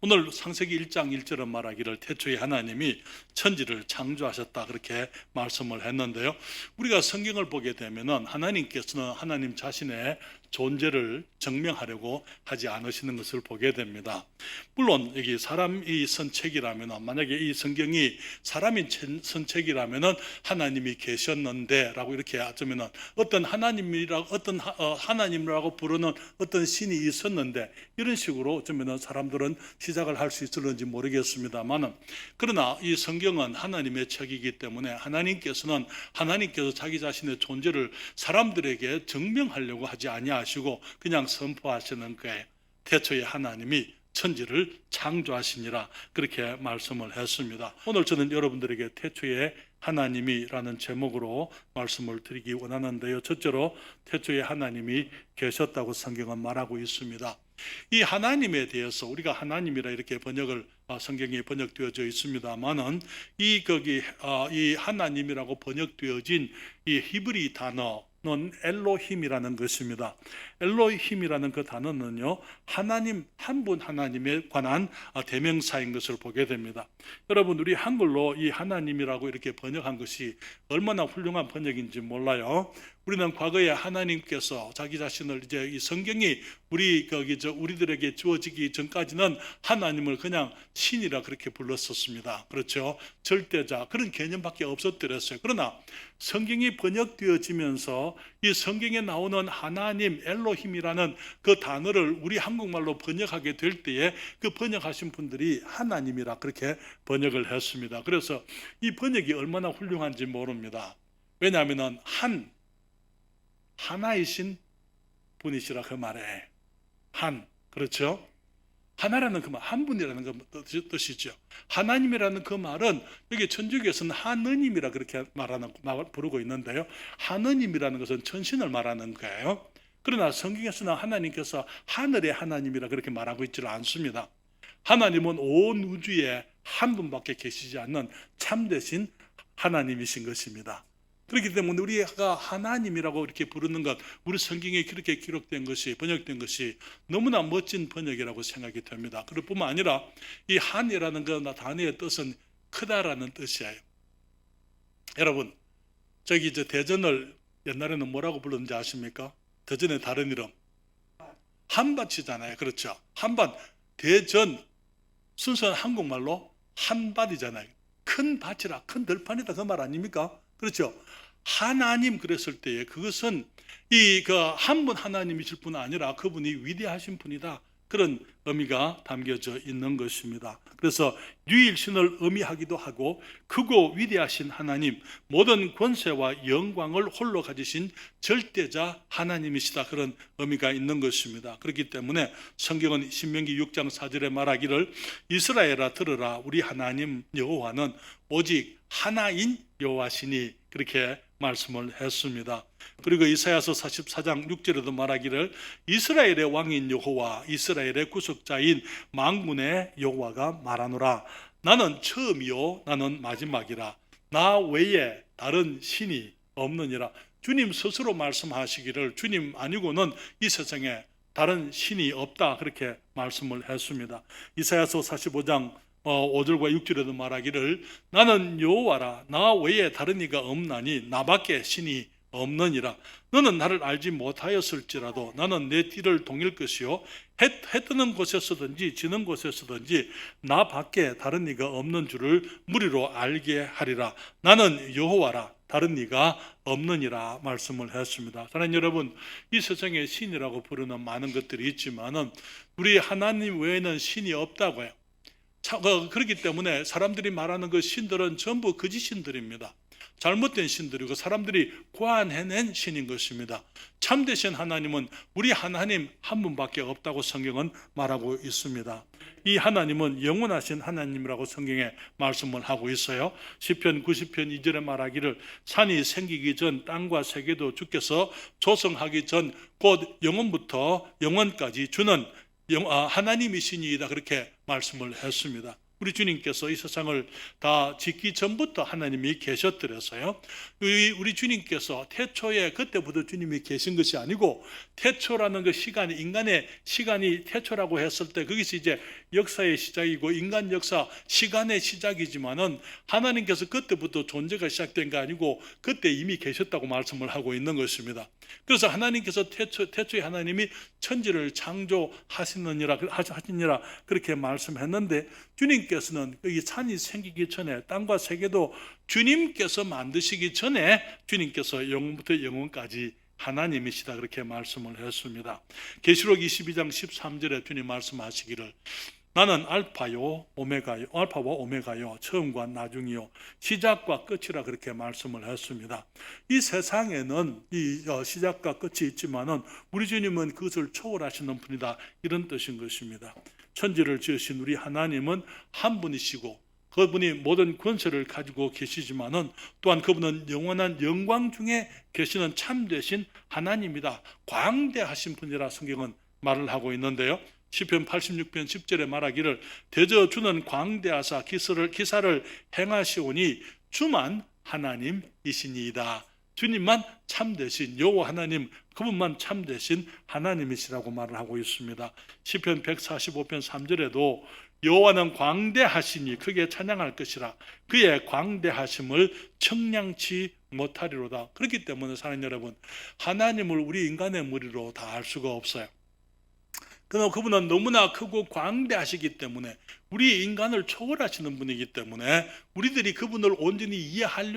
오늘 창세기 1장 1절은 말하기를 태초에 하나님이 천지를 창조하셨다 그렇게 말씀을 했는데요. 우리가 성경을 보게 되면은 하나님께서는 하나님 자신의 존재를 증명하려고 하지 않으시는 것을 보게 됩니다. 물론 여기 사람이 쓴 책이라면, 만약에 이 성경이 사람이 쓴 책이라면 하나님이 계셨는데 라고 이렇게 하자면 어떤 하나님이라고 부르는 어떤 신이 있었는데, 이런 식으로 어쩌면 사람들은 시작을 할 수 있을는지 모르겠습니다만, 그러나 이 성경은 하나님의 책이기 때문에 하나님께서 자기 자신의 존재를 사람들에게 증명하려고 하지 아니하시고 그냥 선포하시는 거예요. 태초에 하나님이 천지를 창조하시니라 그렇게 말씀을 했습니다. 오늘 저는 여러분들에게 태초에 하나님이라는 제목으로 말씀을 드리기 원하는데요. 첫째로 태초에 하나님이 계셨다고 성경은 말하고 있습니다. 이 하나님에 대해서 우리가 하나님이라 이렇게 성경이 번역되어져 있습니다만은 이 하나님이라고 번역되어진 이 히브리 단어는 엘로힘이라는 것입니다. 엘로힘이라는 그 단어는요, 하나님 한 분 하나님에 관한 대명사인 것을 보게 됩니다. 여러분, 우리 한글로 이 하나님이라고 이렇게 번역한 것이 얼마나 훌륭한 번역인지 몰라요. 우리는 과거에 하나님께서 자기 자신을 이제 이 성경이 우리들에게 주어지기 전까지는 하나님을 그냥 신이라 그렇게 불렀었습니다. 그렇죠? 절대자 그런 개념밖에 없었더랬어요. 그러나 성경이 번역되어지면서 이 성경에 나오는 하나님 엘로힘이라는 그 단어를 우리 한국말로 번역하게 될 때에 그 번역하신 분들이 하나님이라 그렇게 번역을 했습니다. 그래서 이 번역이 얼마나 훌륭한지 모릅니다. 왜냐하면 하나이신 분이시라 그 말에 그렇죠? 하나라는 그 말, 한 분이라는 그 뜻이죠. 하나님이라는 그 말은 여기 천주교에서는 하느님이라 그렇게 부르고 있는데요. 하느님이라는 것은 천신을 말하는 거예요. 그러나 성경에서는 하나님께서 하늘의 하나님이라 그렇게 말하고 있지는 않습니다. 하나님은 온 우주에 한 분밖에 계시지 않는 참되신 하나님이신 것입니다. 그렇기 때문에 우리가 하나님이라고 이렇게 부르는 것, 우리 성경에 그렇게 기록된 것이, 번역된 것이 너무나 멋진 번역이라고 생각이 됩니다. 그럴 뿐만 아니라 이 한이라는 그 단어의 뜻은 크다라는 뜻이에요. 여러분, 대전을 옛날에는 뭐라고 불렀는지 아십니까? 대전의 다른 이름 한밭이잖아요. 그렇죠? 한밭, 대전 순수한 한국말로 한밭이잖아요. 큰 밭이라, 큰 들판이다 그 말 아닙니까? 그렇죠? 하나님 그랬을 때에 그것은 한 분 하나님이실 뿐 아니라 그분이 위대하신 분이다, 그런 의미가 담겨져 있는 것입니다. 그래서 유일신을 의미하기도 하고 크고 위대하신 하나님, 모든 권세와 영광을 홀로 가지신 절대자 하나님이시다, 그런 의미가 있는 것입니다. 그렇기 때문에 성경은 신명기 6장 4절에 말하기를 이스라엘아 들으라, 우리 하나님 여호와는 오직 하나인 여호와시니 그렇게 말씀을 했습니다. 그리고 이사야서 44장 6절에도 말하기를 이스라엘의 왕인 여호와, 이스라엘의 구속자인 만군의 여호와가 말하노라, 나는 처음이요 나는 마지막이라, 나 외에 다른 신이 없느니라. 주님 스스로 말씀하시기를 주님 아니고는 이 세상에 다른 신이 없다 그렇게 말씀을 했습니다. 이사야서 45장 5절과 6절에도 말하기를 나는 여호와라, 나 외에 다른 이가 없나니 나밖에 신이 없느니라. 너는 나를 알지 못하였을지라도 나는 내 뒤를 동일 것이요 해 뜨는 곳에서든지 지는 곳에서든지 나밖에 다른 이가 없는 줄을 무리로 알게 하리라. 나는 여호와라, 다른 이가 없느니라 말씀을 했습니다. 사랑하는 여러분, 이 세상에 신이라고 부르는 많은 것들이 있지만은 우리 하나님 외에는 신이 없다고요. 그렇기 때문에 사람들이 말하는 그 신들은 전부 거짓 신들입니다. 잘못된 신들이고 사람들이 고안해낸 신인 것입니다. 참되신 하나님은 우리 하나님 한 분밖에 없다고 성경은 말하고 있습니다. 이 하나님은 영원하신 하나님이라고 성경에 말씀을 하고 있어요. 시편 90편 2절에 말하기를 산이 생기기 전 땅과 세계도 주께서 조성하기 전 곧 영원부터 영원까지 주는 하나님이시니이다 그렇게 말씀을 했습니다. 우리 주님께서 이 세상을 다 짓기 전부터 하나님이 계셨더라서요. 우리 주님께서 태초에 그때부터 주님이 계신 것이 아니고 태초라는 그 시간이 인간의 시간이 태초라고 했을 때 거기서 이제 역사의 시작이고 인간 역사 시간의 시작이지만은 하나님께서 그때부터 존재가 시작된 게 아니고 그때 이미 계셨다고 말씀을 하고 있는 것입니다. 그래서 하나님께서 태초에 하나님이 천지를 창조하시느니라 그렇게 말씀했는데 주님께서는 이 산이 생기기 전에 땅과 세계도 주님께서 만드시기 전에 주님께서 영원부터 영원까지 하나님이시다 그렇게 말씀을 했습니다. 계시록 22장 13절에 주님 말씀하시기를 나는 알파와 오메가요 처음과 나중이요 시작과 끝이라 그렇게 말씀을 했습니다. 이 세상에는 이 시작과 끝이 있지만은 우리 주님은 그것을 초월하시는 분이다 이런 뜻인 것입니다. 천지를 지으신 우리 하나님은 한 분이시고 그분이 모든 권세를 가지고 계시지만은 또한 그분은 영원한 영광 중에 계시는 참되신 하나님이다. 광대하신 분이라 성경은 말을 하고 있는데요. 시편 86편 10절에 말하기를 대저 주는 광대하사 기사를 행하시오니 주만 하나님이시니이다. 주님만 참되신 여호와 하나님 그분만 참되신 하나님이시라고 말을 하고 있습니다. 시편 145편 3절에도 여호와는 광대하시니 크게 찬양할 것이라 그의 광대하심을 청량치 못하리로다. 그렇기 때문에 사랑하는 여러분 하나님을 우리 인간의 머리로 다 알 수가 없어요. 그러나 그분은 너무나 크고 광대하시기 때문에 우리 인간을 초월하시는 분이기 때문에 우리들이 그분을 온전히 이해할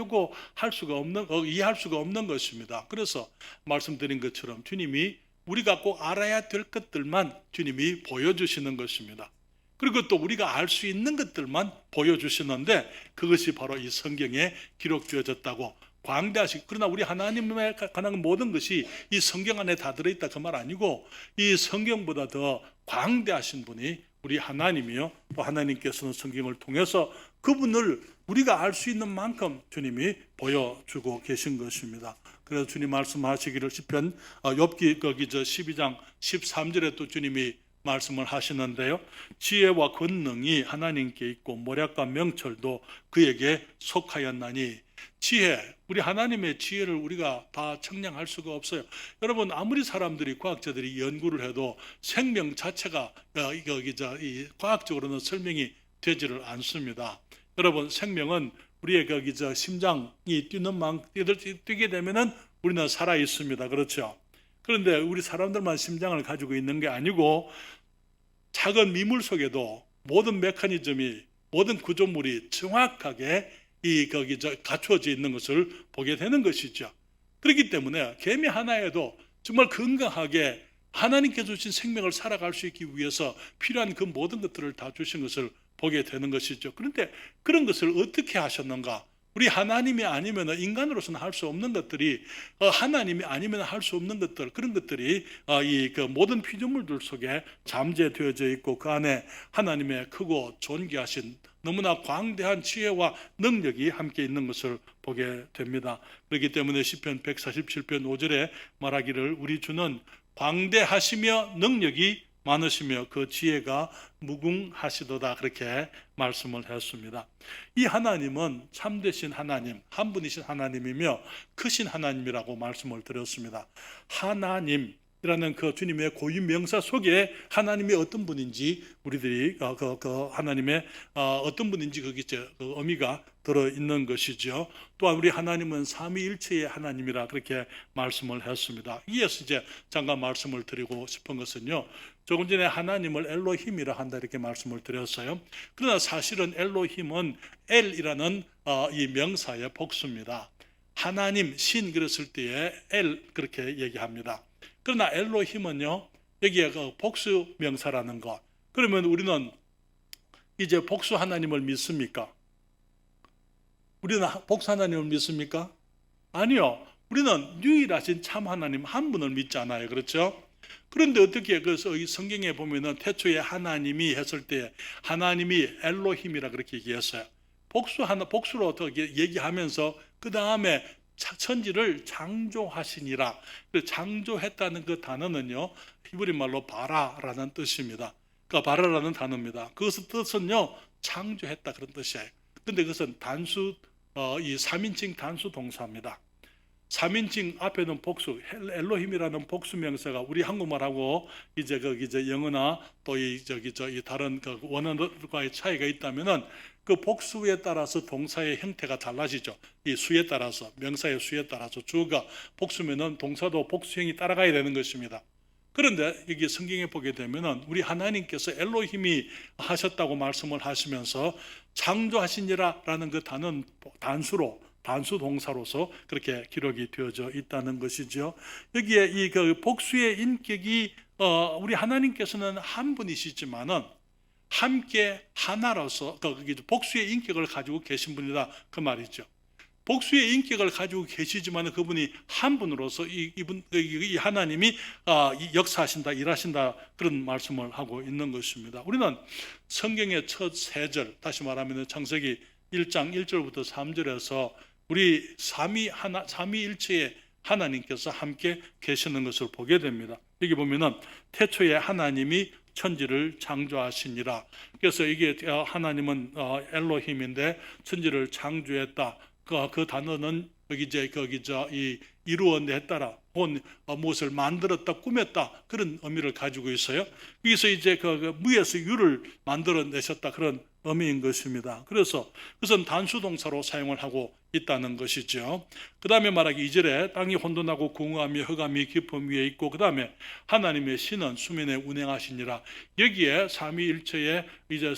수가 없는 것입니다. 그래서 말씀드린 것처럼 주님이 우리가 꼭 알아야 될 것들만 주님이 보여주시는 것입니다. 그리고 또 우리가 알 수 있는 것들만 보여주시는데 그것이 바로 이 성경에 기록되어졌다고 광대하시고 그러나 우리 하나님에 관한 모든 것이 이 성경 안에 다 들어있다 그 말 아니고 이 성경보다 더 광대하신 분이 우리 하나님이요 또 하나님께서는 성경을 통해서 그분을 우리가 알 수 있는 만큼 주님이 보여주고 계신 것입니다. 그래서 주님 말씀하시기를 시편 욥기 거기 12장 13절에 또 주님이 말씀을 하시는데요. 지혜와 권능이 하나님께 있고 모략과 명철도 그에게 속하였나니 지혜, 우리 하나님의 지혜를 우리가 다 측량할 수가 없어요. 여러분 아무리 사람들이 과학자들이 연구를 해도 생명 자체가 과학적으로는 설명이 되지를 않습니다. 여러분 생명은 우리의 심장이 뛰게 되면은 우리는 살아 있습니다. 그렇죠? 그런데 우리 사람들만 심장을 가지고 있는 게 아니고 작은 미물 속에도 모든 메커니즘이 모든 구조물이 정확하게 갖추어져 있는 것을 보게 되는 것이죠. 그렇기 때문에 개미 하나에도 정말 건강하게 하나님께 주신 생명을 살아갈 수 있기 위해서 필요한 그 모든 것들을 다 주신 것을 보게 되는 것이죠. 그런데 그런 것을 어떻게 하셨는가? 우리 하나님이 아니면 인간으로서는 할 수 없는 것들이 하나님이 아니면 할 수 없는 것들 그런 것들이 그 모든 피조물들 속에 잠재되어져 있고 그 안에 하나님의 크고 존귀하신 너무나 광대한 지혜와 능력이 함께 있는 것을 보게 됩니다. 그렇기 때문에 시편 147편 5절에 말하기를 우리 주는 광대하시며 능력이 많으시며 그 지혜가 무궁하시도다 그렇게 말씀을 했습니다. 이 하나님은 참되신 하나님, 한 분이신 하나님이며 크신 하나님이라고 말씀을 드렸습니다. 하나님이라는 그 주님의 고유 명사 속에 하나님이 어떤 분인지 우리들이 그 하나님의 어떤 분인지 거기 그 의미가 들어있는 것이죠. 또한 우리 하나님은 삼위일체의 하나님이라 그렇게 말씀을 했습니다. 이에서 이제 잠깐 말씀을 드리고 싶은 것은요. 조금 전에 하나님을 엘로힘이라 한다 이렇게 말씀을 드렸어요. 그러나 사실은 엘로힘은 엘이라는 이 명사의 복수입니다. 하나님, 신 그랬을 때에 엘 그렇게 얘기합니다. 그러나 엘로힘은요. 여기에 그 복수 명사라는 것. 그러면 우리는 이제 복수 하나님을 믿습니까? 우리는 복수 하나님을 믿습니까? 아니요. 우리는 유일하신 참 하나님 한 분을 믿잖아요. 그렇죠? 그런데 어떻게 그래서 이 성경에 보면은 태초에 하나님이 했을 때 하나님이 엘로힘이라 그렇게 얘기했어요. 복수로 어떻게 얘기하면서 그 다음에 천지를 창조하시니라. 창조했다는 그 단어는요 히브리 말로 바라라는 뜻입니다. 바라라는 단어입니다. 그것의 뜻은요, 창조했다 그런 뜻이에요. 근데 그것은 이 3인칭 단수 동사입니다. 3인칭 앞에는 복수, 엘로힘이라는 복수 명사가 우리 한국말하고 이제 영어나 또 이 다른 원어과의 차이가 있다면은 그 복수에 따라서 동사의 형태가 달라지죠. 이 수에 따라서, 명사의 수에 따라서 주어가 복수면은 동사도 복수형이 따라가야 되는 것입니다. 그런데 여기 성경에 보게 되면은 우리 하나님께서 엘로힘이 하셨다고 말씀을 하시면서 창조하시니라라는 그 단어는 단수 동사로서 그렇게 기록이 되어져 있다는 것이죠. 여기에 이 복수의 인격이 우리 하나님께서는 한 분이시지만은 함께 하나로서 복수의 인격을 가지고 계신 분이다 그 말이죠. 복수의 인격을 가지고 계시지만 그분이 한 분으로서 이 하나님이 역사하신다, 일하신다 그런 말씀을 하고 있는 것입니다. 우리는 성경의 첫 세 절, 다시 말하면 창세기 1장 1절부터 3절에서 우리 삼위일체의 하나님께서 함께 계시는 것을 보게 됩니다. 여기 보면은 태초에 하나님이 천지를 창조하시니라. 그래서 이게 하나님은 엘로힘인데 천지를 창조했다. 그 단어는 이 이루어냈다라 혹은 무엇을 만들었다, 꾸몄다 그런 의미를 가지고 있어요. 여기서 이제 그 무에서 유를 만들어내셨다 그런 의미인 것입니다. 그래서 그것은 단수동사로 사용을 하고 있다는 것이죠. 그 다음에 말하기 2절에 땅이 혼돈하고 궁하며 흑암이 깊음 위에 있고, 그 다음에 하나님의 신은 수면에 운행하시니라. 여기에 삼위일체의 이제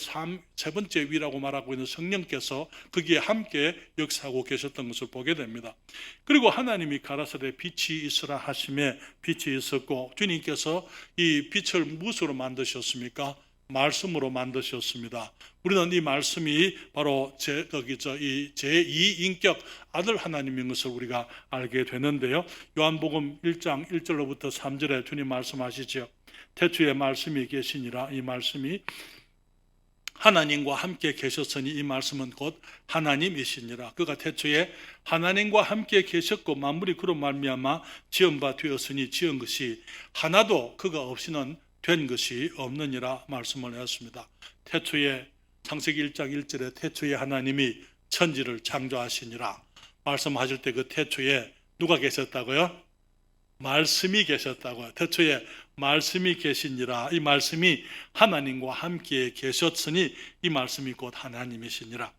세 번째 위라고 말하고 있는 성령께서 거기에 함께 역사하고 계셨던 것을 보게 됩니다. 그리고 하나님이 가라사대 빛이 있으라 하심에 빛이 있었고, 주님께서 이 빛을 무엇으로 만드셨습니까? 말씀으로 만드셨습니다. 우리는 이 말씀이 바로 제2인격 아들 하나님인 것을 우리가 알게 되는데요. 요한복음 1장 1절로부터 3절에 주님 말씀하시죠. 태초에 말씀이 계시니라. 이 말씀이 하나님과 함께 계셨으니 이 말씀은 곧 하나님이시니라. 그가 태초에 하나님과 함께 계셨고 만물이 그로 말미암아 지은 바 되었으니 지은 것이 하나도 그가 없이는 된 것이 없느니라 말씀을 했습니다. 태초에 창세기 1장 1절에 태초에 하나님이 천지를 창조하시니라 말씀하실 때 그 태초에 누가 계셨다고요? 말씀이 계셨다고요. 태초에 말씀이 계시니라. 이 말씀이 하나님과 함께 계셨으니 이 말씀이 곧 하나님이시니라.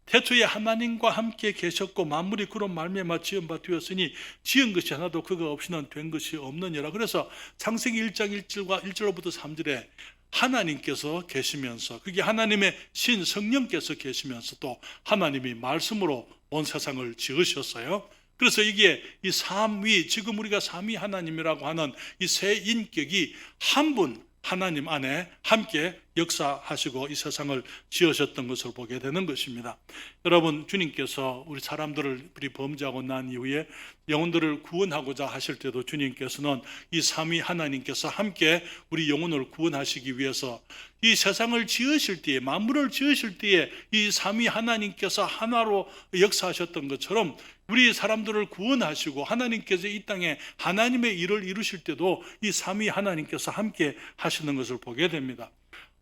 태초에 하나님과 함께 계셨고 만물이 그로 말미암아 지은 바 되었으니 지은 것이 하나도 그가 없이는 된 것이 없느니라. 그래서 창세기 1장 1절로부터 3절에 하나님께서 계시면서 그게 하나님의 신 성령께서 계시면서 또 하나님이 말씀으로 온 세상을 지으셨어요. 그래서 이게 이 삼위, 지금 우리가 삼위 하나님이라고 하는 이 세 인격이 한 분 하나님 안에 함께 역사하시고 이 세상을 지으셨던 것을 보게 되는 것입니다. 여러분, 주님께서 우리 사람들을 범죄하고 난 이후에 영혼들을 구원하고자 하실 때도 주님께서는 이 삼위 하나님께서 함께 우리 영혼을 구원하시기 위해서 이 세상을 지으실 때에, 만물을 지으실 때에 이 삼위 하나님께서 하나로 역사하셨던 것처럼 우리 사람들을 구원하시고 하나님께서 이 땅에 하나님의 일을 이루실 때도 이 삼위 하나님께서 함께 하시는 것을 보게 됩니다.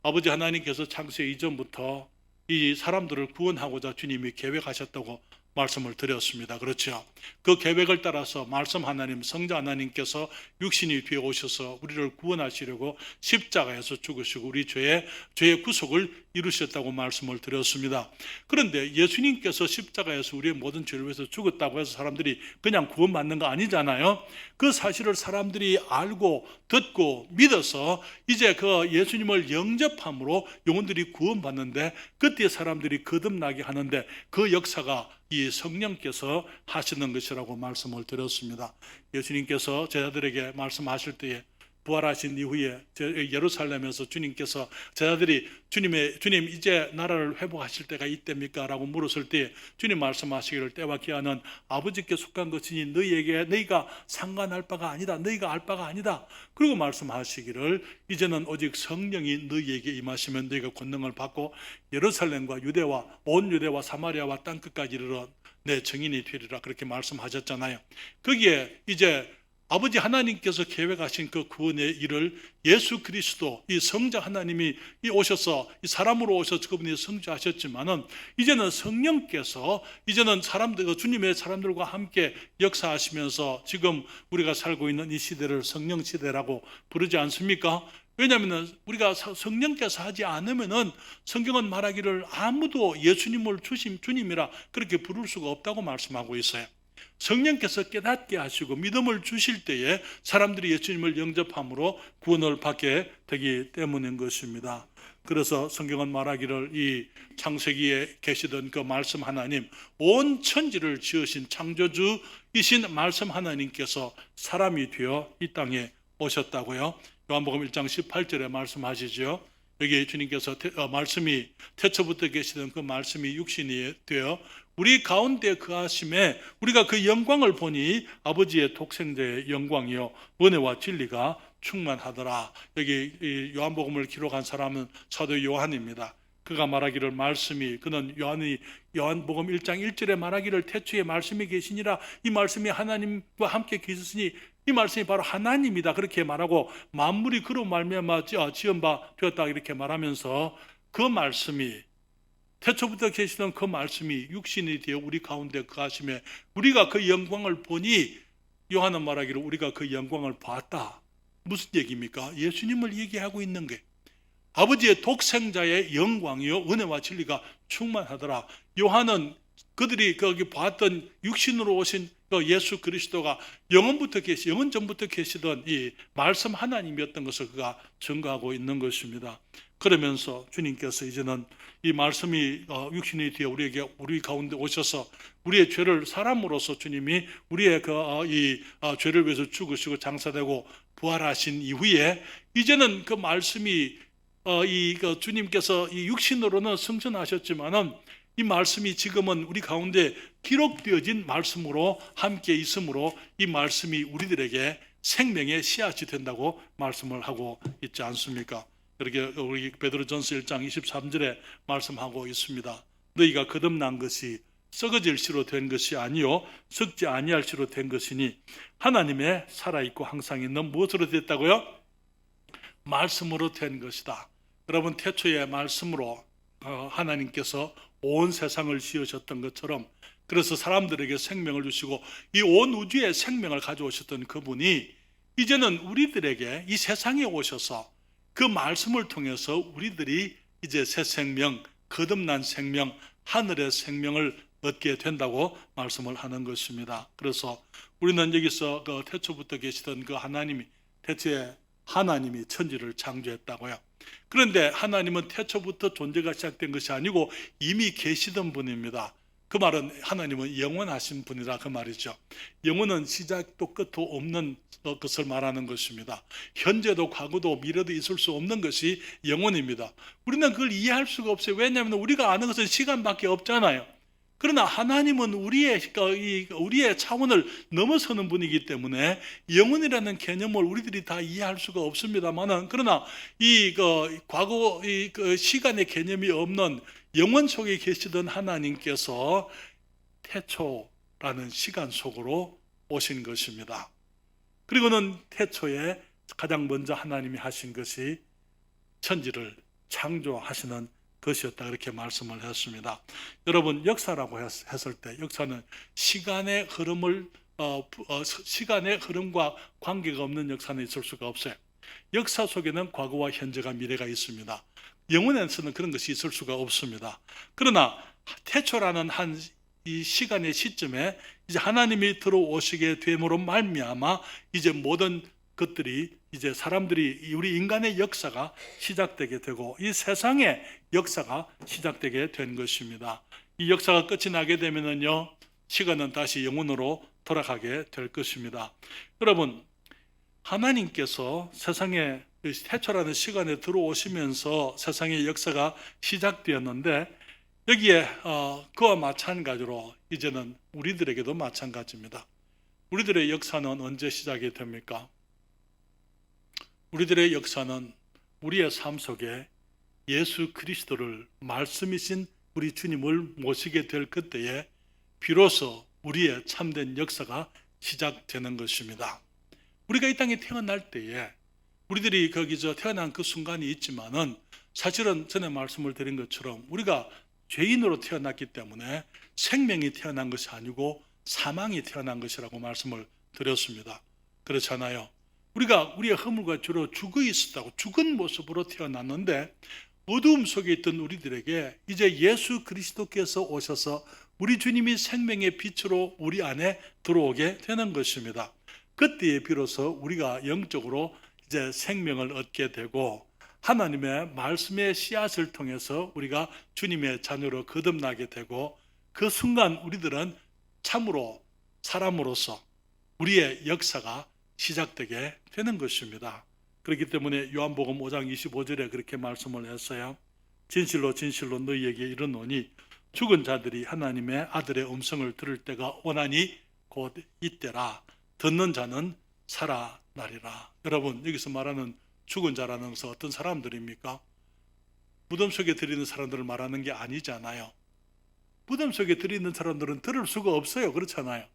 아버지 하나님께서 창세 이전부터 이 사람들을 구원하고자 주님이 계획하셨다고 말씀을 드렸습니다. 그렇죠? 그 계획을 따라서 말씀 하나님, 성자 하나님께서 육신이 되어 오셔서 우리를 구원하시려고 십자가에서 죽으시고 우리 죄의 구속을 이루셨다고 말씀을 드렸습니다. 그런데 예수님께서 십자가에서 우리의 모든 죄를 위해서 죽었다고 해서 사람들이 그냥 구원받는 거 아니잖아요. 그 사실을 사람들이 알고 듣고 믿어서 이제 그 예수님을 영접함으로 영혼들이 구원받는데, 그때 사람들이 거듭나게 하는데 그 역사가 이 성령께서 하시는 것이라고 말씀을 드렸습니다. 예수님께서 제자들에게 말씀하실 때에 부활하신 이후에 예루살렘에서 주님께서 제자들이 주님 이제 나라를 회복하실 때가 이때입니까? 라고 물었을 때 주님 말씀하시기를 때와 기한은 아버지께 속한 것이니 너희가 상관할 바가 아니다. 너희가 알 바가 아니다. 그리고 말씀하시기를 이제는 오직 성령이 너희에게 임하시면 너희가 권능을 받고 예루살렘과 온 유대와 사마리아와 땅끝까지 이르러 내 증인이 되리라 그렇게 말씀하셨잖아요. 거기에 이제 아버지 하나님께서 계획하신 그 구원의 일을 예수 그리스도 이 성자 하나님이 오셔서 이 사람으로 오셔서 그분이 성취하셨지만은 이제는 성령께서 이제는 사람들 주님의 사람들과 함께 역사하시면서 지금 우리가 살고 있는 이 시대를 성령 시대라고 부르지 않습니까? 왜냐하면 우리가 성령께서 하지 않으면은 성경은 말하기를 아무도 예수님을 주님이라 그렇게 부를 수가 없다고 말씀하고 있어요. 성령께서 깨닫게 하시고 믿음을 주실 때에 사람들이 예수님을 영접함으로 구원을 받게 되기 때문인 것입니다. 그래서 성경은 말하기를 이 창세기에 계시던 그 말씀 하나님, 온 천지를 지으신 창조주이신 말씀 하나님께서 사람이 되어 이 땅에 오셨다고요. 요한복음 1장 18절에 말씀하시죠. 여기 주님께서 말씀이 태초부터 계시던 그 말씀이 육신이 되어 우리 가운데 거하심에 우리가 그 영광을 보니 아버지의 독생자의 영광이요 은혜와 진리가 충만하더라. 여기 요한복음을 기록한 사람은 사도 요한입니다. 그가 말하기를 그는 요한복음 1장 1절에 말하기를 태초에 말씀이 계시니라. 이 말씀이 하나님과 함께 계셨으니 이 말씀이 바로 하나님이다. 그렇게 말하고 만물이 그로 말미암아 지은 바 되었다 이렇게 말하면서 그 말씀이 태초부터 계시던 그 말씀이 육신이 되어 우리 가운데 거하심에 우리가 그 영광을 보니 요한은 말하기를 우리가 그 영광을 봤다. 무슨 얘기입니까? 예수님을 얘기하고 있는 게 아버지의 독생자의 영광이요 은혜와 진리가 충만하더라. 요한은 그들이 거기 봤던 육신으로 오신 그 예수 그리스도가 영원 전부터 계시던 이 말씀 하나님이었던 것을 그가 증거하고 있는 것입니다. 그러면서 주님께서 이제는 이 말씀이 육신이 되어 우리 가운데 오셔서 우리의 죄를 사람으로서 주님이 우리의 죄를 위해서 죽으시고 장사되고 부활하신 이후에 이제는 그 말씀이 주님께서 이 육신으로는 승천하셨지만은 이 말씀이 지금은 우리 가운데 기록되어진 말씀으로 함께 있으므로 이 말씀이 우리들에게 생명의 씨앗이 된다고 말씀을 하고 있지 않습니까? 이렇게 우리 베드로전서 1장 23절에 말씀하고 있습니다. 너희가 거듭난 것이 썩어질 씨로 된 것이 아니요 썩지 아니할 씨로 된 것이니 하나님의 살아있고 항상 있는 무엇으로 됐다고요? 말씀으로 된 것이다. 여러분 태초의 말씀으로 하나님께서 온 세상을 지으셨던 것처럼 그래서 사람들에게 생명을 주시고 이 온 우주에 생명을 가져오셨던 그분이 이제는 우리들에게 이 세상에 오셔서 그 말씀을 통해서 우리들이 이제 새 생명, 거듭난 생명, 하늘의 생명을 얻게 된다고 말씀을 하는 것입니다. 그래서 우리는 여기서 그 태초부터 계시던 그 태초에 하나님이 천지를 창조했다고요. 그런데 하나님은 태초부터 존재가 시작된 것이 아니고 이미 계시던 분입니다. 그 말은 하나님은 영원하신 분이라 그 말이죠. 영원은 시작도 끝도 없는 것을 말하는 것입니다. 현재도 과거도 미래도 있을 수 없는 것이 영원입니다. 우리는 그걸 이해할 수가 없어요. 왜냐하면 우리가 아는 것은 시간밖에 없잖아요. 그러나 하나님은 우리의 차원을 넘어서는 분이기 때문에 영원이라는 개념을 우리들이 다 이해할 수가 없습니다만은 그러나 과거 시간의 개념이 없는 영원 속에 계시던 하나님께서 태초라는 시간 속으로 오신 것입니다. 그리고는 태초에 가장 먼저 하나님이 하신 것이 천지를 창조하시는 것이었다 그렇게 말씀을 했습니다. 여러분 역사라고 했을 때 역사는 시간의 흐름과 관계가 없는 역사는 있을 수가 없어요. 역사 속에는 과거와 현재가 미래가 있습니다. 영혼에서는 그런 것이 있을 수가 없습니다. 그러나 태초라는 이 시간의 시점에 이제 하나님이 들어오시게 됨으로 말미암아 이제 모든 것들이 이제 우리 인간의 역사가 시작되게 되고 이 세상의 역사가 시작되게 된 것입니다. 이 역사가 끝이 나게 되면은요 시간은 다시 영원으로 돌아가게 될 것입니다. 여러분 하나님께서 세상에 태초라는 시간에 들어오시면서 세상의 역사가 시작되었는데 여기에 그와 마찬가지로 이제는 우리들에게도 마찬가지입니다. 우리들의 역사는 언제 시작이 됩니까? 우리들의 역사는 우리의 삶 속에 예수 그리스도를 말씀이신 우리 주님을 모시게 될 그때에 비로소 우리의 참된 역사가 시작되는 것입니다. 우리가 이 땅에 태어날 때에 우리들이 거기서 태어난 그 순간이 있지만은 사실은 전에 말씀을 드린 것처럼 우리가 죄인으로 태어났기 때문에 생명이 태어난 것이 아니고 사망이 태어난 것이라고 말씀을 드렸습니다. 그렇잖아요. 우리가 우리의 허물과 죄로 죽어 있었다고 죽은 모습으로 태어났는데 어두움 속에 있던 우리들에게 이제 예수 그리스도께서 오셔서 우리 주님이 생명의 빛으로 우리 안에 들어오게 되는 것입니다. 그때에 비로소 우리가 영적으로 이제 생명을 얻게 되고 하나님의 말씀의 씨앗을 통해서 우리가 주님의 자녀로 거듭나게 되고 그 순간 우리들은 참으로 사람으로서 우리의 역사가 시작되게 되는 것입니다. 그렇기 때문에 요한복음 5장 25절에 그렇게 말씀을 했어요. 진실로 진실로 너희에게 이르노니 죽은 자들이 하나님의 아들의 음성을 들을 때가 오나니 곧 이때라. 듣는 자는 살아나리라. 여러분, 여기서 말하는 죽은 자라는 것은 어떤 사람들입니까? 무덤 속에 들이는 사람들을 말하는 게 아니잖아요. 무덤 속에 들이는 사람들은 들을 수가 없어요. 그렇잖아요.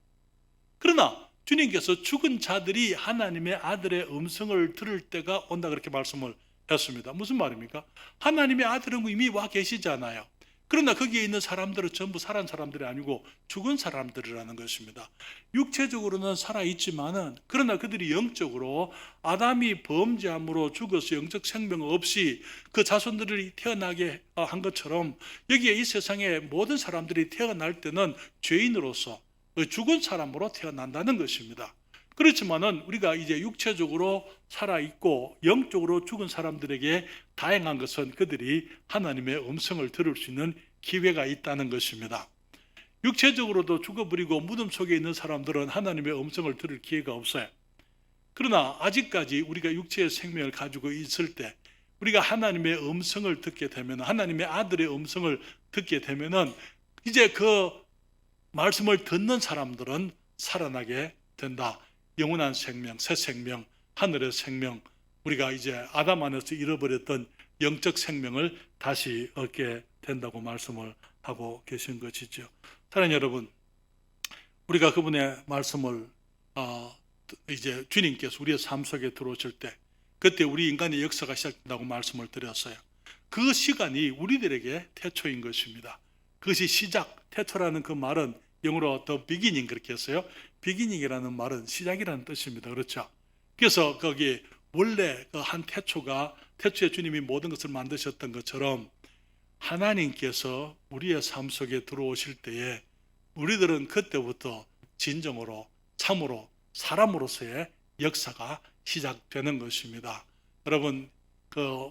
그러나 주님께서 죽은 자들이 하나님의 아들의 음성을 들을 때가 온다 그렇게 말씀을 했습니다. 무슨 말입니까? 하나님의 아들은 이미 와 계시잖아요. 그러나 거기에 있는 사람들은 전부 살아난 사람들이 아니고 죽은 사람들이라는 것입니다. 육체적으로는 살아있지만은 그러나 그들이 영적으로 아담이 범죄함으로 죽어서 영적 생명 없이 그 자손들이 태어나게 한 것처럼 여기에 이 세상의 모든 사람들이 태어날 때는 죄인으로서 죽은 사람으로 태어난다는 것입니다. 그렇지만은 우리가 이제 육체적으로 살아있고 영적으로 죽은 사람들에게 다행한 것은 그들이 하나님의 음성을 들을 수 있는 기회가 있다는 것입니다. 육체적으로도 죽어버리고 무덤 속에 있는 사람들은 하나님의 음성을 들을 기회가 없어요. 그러나 아직까지 우리가 육체의 생명을 가지고 있을 때 우리가 하나님의 음성을 듣게 되면, 하나님의 아들의 음성을 듣게 되면은 이제 그 말씀을 듣는 사람들은 살아나게 된다. 영원한 생명, 새 생명, 하늘의 생명, 우리가 이제 아담 안에서 잃어버렸던 영적 생명을 다시 얻게 된다고 말씀을 하고 계신 것이죠. 사랑하는 여러분, 우리가 그분의 말씀을 이제 주님께서 우리의 삶 속에 들어오실 때 그때 우리 인간의 역사가 시작된다고 말씀을 드렸어요. 그 시간이 우리들에게 태초인 것입니다. 그것이 시작, 태초라는 그 말은 영어로 the beginning 그렇게 했어요. beginning이라는 말은 시작이라는 뜻입니다. 그렇죠? 그래서 거기 원래 그 한 태초에 주님이 모든 것을 만드셨던 것처럼 하나님께서 우리의 삶 속에 들어오실 때에 우리들은 그때부터 진정으로 참으로 사람으로서의 역사가 시작되는 것입니다. 여러분,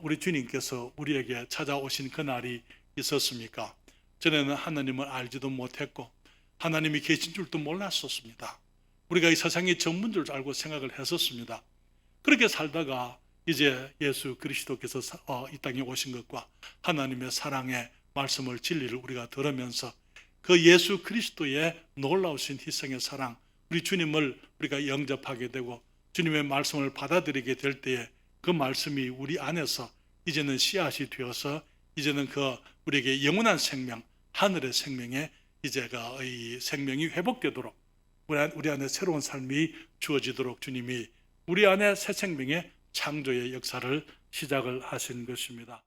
우리 주님께서 우리에게 찾아오신 그날이 있었습니까? 전에는 하나님을 알지도 못했고 하나님이 계신 줄도 몰랐었습니다. 우리가 이 세상이 전부인 줄 알고 생각을 했었습니다. 그렇게 살다가 이제 예수 그리스도께서 이 땅에 오신 것과 하나님의 사랑의 말씀을 진리를 우리가 들으면서 그 예수 그리스도의 놀라우신 희생의 사랑, 우리 주님을 우리가 영접하게 되고 주님의 말씀을 받아들이게 될 때에 그 말씀이 우리 안에서 이제는 씨앗이 되어서 이제는 우리에게 영원한 생명, 하늘의 생명에 이제가 이 생명이 회복되도록 우리 안에 새로운 삶이 주어지도록 주님이 우리 안에 새 생명의 창조의 역사를 시작을 하신 것입니다.